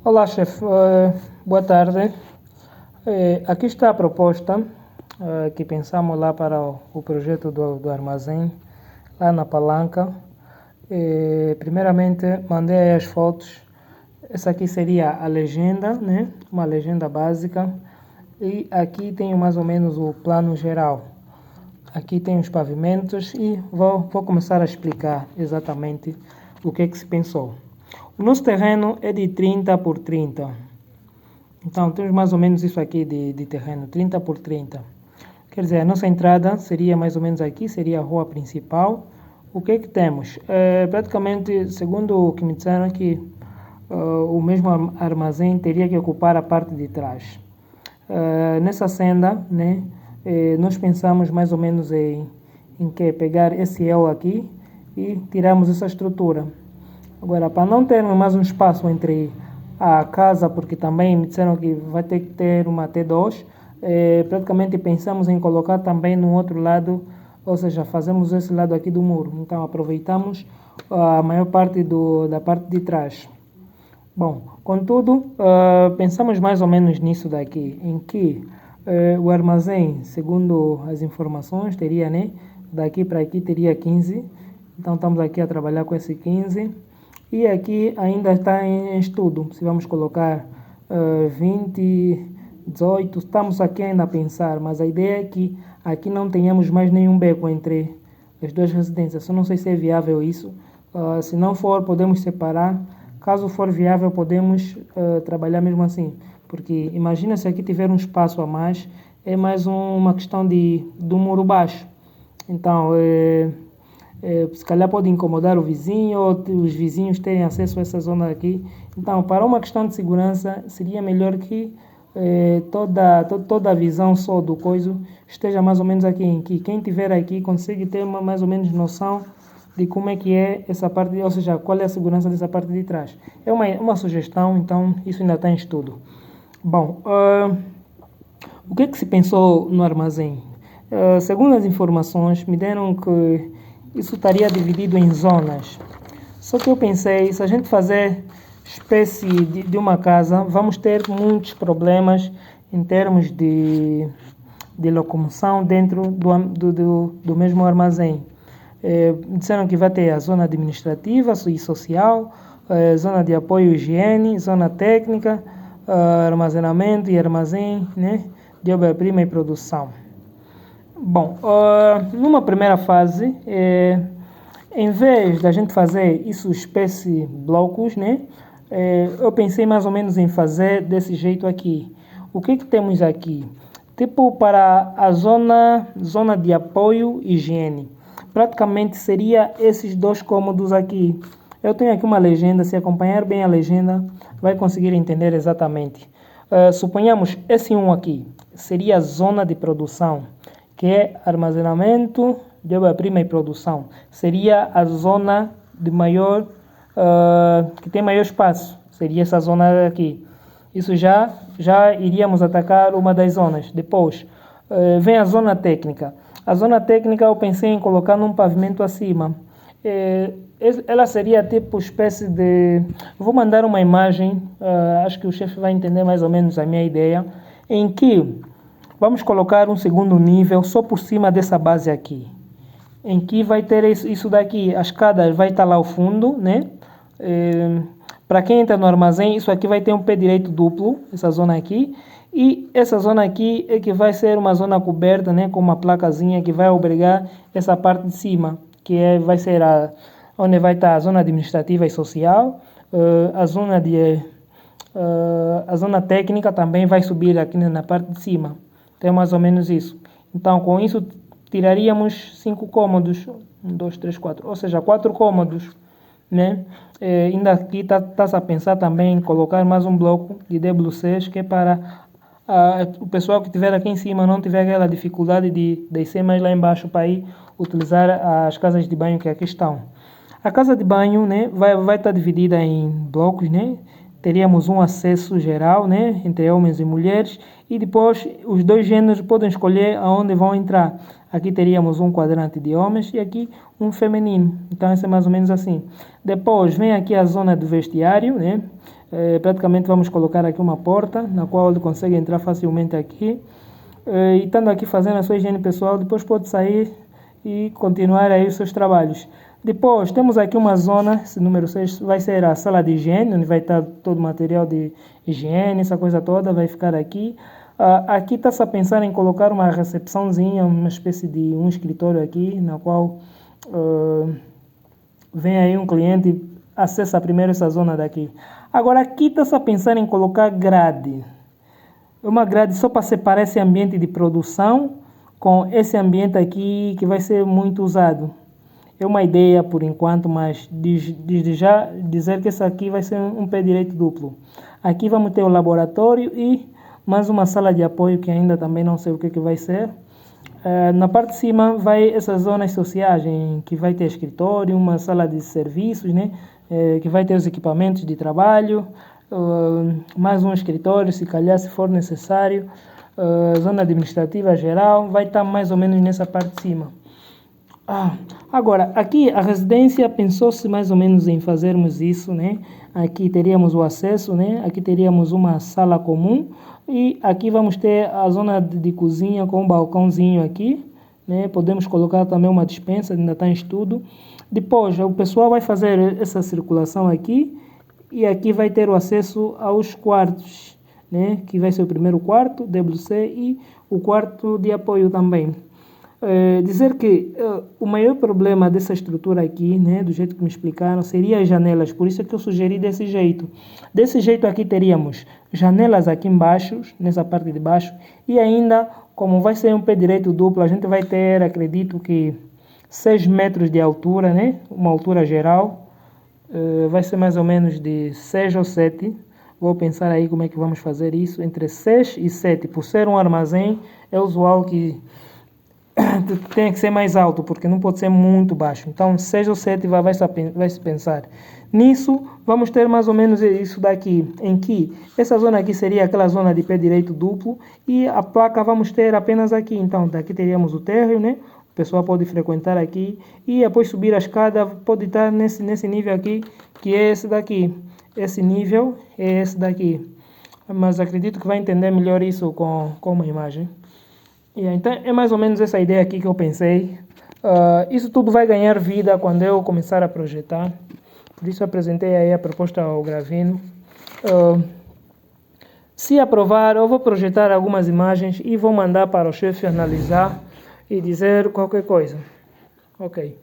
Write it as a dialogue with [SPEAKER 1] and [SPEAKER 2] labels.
[SPEAKER 1] Olá, chefe. Boa tarde. Aqui está a proposta que pensamos lá para o projeto do armazém, lá na Palanca. Primeiramente, mandei aí as fotos. Essa aqui seria a legenda, né? Uma legenda básica. E aqui tem mais ou menos o plano geral. Aqui tem os pavimentos e vou começar a explicar exatamente o que é que se pensou. O nosso terreno é de 30 por 30. Então, temos mais ou menos isso aqui de terreno, 30 por 30. Quer dizer, a nossa entrada seria mais ou menos aqui, seria a rua principal. O que é que temos? Praticamente, segundo o que me disseram, que o mesmo armazém teria que ocupar a parte de trás. Nessa senda, né, nós pensamos mais ou menos em que pegar esse L aqui e tirarmos essa estrutura. Agora, para não termos mais um espaço entre a casa, porque também me disseram que vai ter que ter uma T2, praticamente pensamos em colocar também no outro lado, ou seja, fazemos esse lado aqui do muro. Então, aproveitamos a maior parte da parte de trás. Bom, contudo, pensamos mais ou menos nisso daqui, em que o armazém, segundo as informações, teria, né, daqui para aqui teria 15. Então, estamos aqui a trabalhar com esse 15. E aqui ainda está em estudo, se vamos colocar 20, 18, estamos aqui ainda a pensar, mas a ideia é que aqui não tenhamos mais nenhum beco entre as duas residências. Eu não sei se é viável isso, se não for podemos separar, caso for viável podemos trabalhar mesmo assim, porque imagina se aqui tiver um espaço a mais, é mais uma questão do muro baixo, então se calhar pode incomodar o vizinho ou os vizinhos terem acesso a essa zona aqui. Então, para uma questão de segurança, seria melhor que toda a visão só do coisa esteja mais ou menos aqui, em que quem estiver aqui consegue ter mais ou menos noção de como é que é essa parte, ou seja, qual é a segurança dessa parte de trás. É uma sugestão, então isso ainda está em estudo. Bom, o que é que se pensou no armazém? Segundo as informações, me deram que isso estaria dividido em zonas. Só que eu pensei, se a gente fazer espécie de uma casa, vamos ter muitos problemas em termos de locomoção dentro do mesmo armazém. Disseram que vai ter a zona administrativa e social, zona de apoio e higiene, zona técnica, armazenamento e armazém, né, de obra-prima e produção. Bom, numa primeira fase, em vez da gente fazer isso espécie blocos, né, eu pensei mais ou menos em fazer desse jeito aqui. O que temos aqui? Tipo para a zona de apoio e higiene. Praticamente seria esses dois cômodos aqui. Eu tenho aqui uma legenda, se acompanhar bem a legenda, vai conseguir entender exatamente. Suponhamos esse um aqui, seria a zona de produção, que é armazenamento de obra-prima e produção. Seria a zona de maior, que tem maior espaço, seria essa zona aqui. Isso já iríamos atacar uma das zonas. Depois, vem a zona técnica. A zona técnica eu pensei em colocar num pavimento acima. Ela seria tipo espécie de... Vou mandar uma imagem, acho que o chefe vai entender mais ou menos a minha ideia, em que vamos colocar um segundo nível só por cima dessa base aqui, em que vai ter isso daqui, a escada vai estar lá ao fundo, né? Para quem entra no armazém, isso aqui vai ter um pé direito duplo, essa zona aqui, e essa zona aqui é que vai ser uma zona coberta, né, com uma placazinha que vai obrigar essa parte de cima, que vai ser onde vai estar a zona administrativa e social, a zona técnica também vai subir aqui na parte de cima. Então, é mais ou menos isso. Então, com isso, tiraríamos 5 cômodos. 1, 2, 3, 4. Ou seja, 4 cômodos, né? Ainda aqui está-se a pensar também em colocar mais um bloco de WCs, que é para o pessoal que estiver aqui em cima não tiver aquela dificuldade de descer mais lá embaixo para ir utilizar as casas de banho que aqui estão. A casa de banho, né, vai estar dividida em blocos, né? Teríamos um acesso geral, né, entre homens e mulheres, e depois os dois gêneros podem escolher aonde vão entrar. Aqui teríamos um quadrante de homens e aqui um feminino. Então, esse é mais ou menos assim. Depois, vem aqui a zona do vestiário, né? Praticamente vamos colocar aqui uma porta, na qual ele consegue entrar facilmente aqui. E estando aqui fazendo a sua higiene pessoal, depois pode sair e continuar aí os seus trabalhos. Depois, temos aqui uma zona, esse número 6 vai ser a sala de higiene, onde vai estar todo o material de higiene, essa coisa toda vai ficar aqui. Aqui está-se a pensar em colocar uma recepçãozinha, uma espécie de um escritório aqui, na qual vem aí um cliente e acessa primeiro essa zona daqui. Agora, aqui está-se a pensar em colocar grade. Uma grade só para separar esse ambiente de produção com esse ambiente aqui que vai ser muito usado. É uma ideia por enquanto, mas desde já dizer que esse aqui vai ser um pé direito duplo. Aqui vamos ter o laboratório e mais uma sala de apoio que ainda também não sei o que vai ser. Na parte de cima vai essas zonas sociais, em que vai ter escritório, uma sala de serviços, né? Que vai ter os equipamentos de trabalho, mais um escritório, se calhar, se for necessário. Zona administrativa geral, vai estar mais ou menos nessa parte de cima. Agora, aqui a residência pensou-se mais ou menos em fazermos isso, né? Aqui teríamos o acesso, né? Aqui teríamos uma sala comum e aqui vamos ter a zona de cozinha com um balcãozinho aqui, né? Podemos colocar também uma despensa, ainda está em estudo. Depois, o pessoal vai fazer essa circulação aqui e aqui vai ter o acesso aos quartos, né? Que vai ser o primeiro quarto, WC, e o quarto de apoio também. Dizer que o maior problema dessa estrutura aqui, né, do jeito que me explicaram, seria as janelas, por isso é que eu sugeri desse jeito. Desse jeito aqui teríamos janelas aqui embaixo, nessa parte de baixo, e ainda, como vai ser um pé direito duplo, a gente vai ter, acredito que 6 metros de altura, né, uma altura geral, vai ser mais ou menos de 6 ou 7. Vou pensar aí como é que vamos fazer isso, entre 6 e 7, por ser um armazém, é usual que tem que ser mais alto, porque não pode ser muito baixo. Então, 6 ou 7 vai se pensar. Nisso, vamos ter mais ou menos isso daqui, em que essa zona aqui seria aquela zona de pé direito duplo e a placa vamos ter apenas aqui. Então, daqui teríamos o térreo, né? O pessoal pode frequentar aqui e depois subir a escada, pode estar nesse nível aqui, que é esse daqui. Esse nível é esse daqui. Mas acredito que vai entender melhor isso com uma imagem. Então é mais ou menos essa ideia aqui que eu pensei. Isso tudo vai ganhar vida quando eu começar a projetar. Por isso apresentei aí a proposta ao Gravino. Se aprovar, eu vou projetar algumas imagens e vou mandar para o chefe analisar e dizer qualquer coisa. Ok.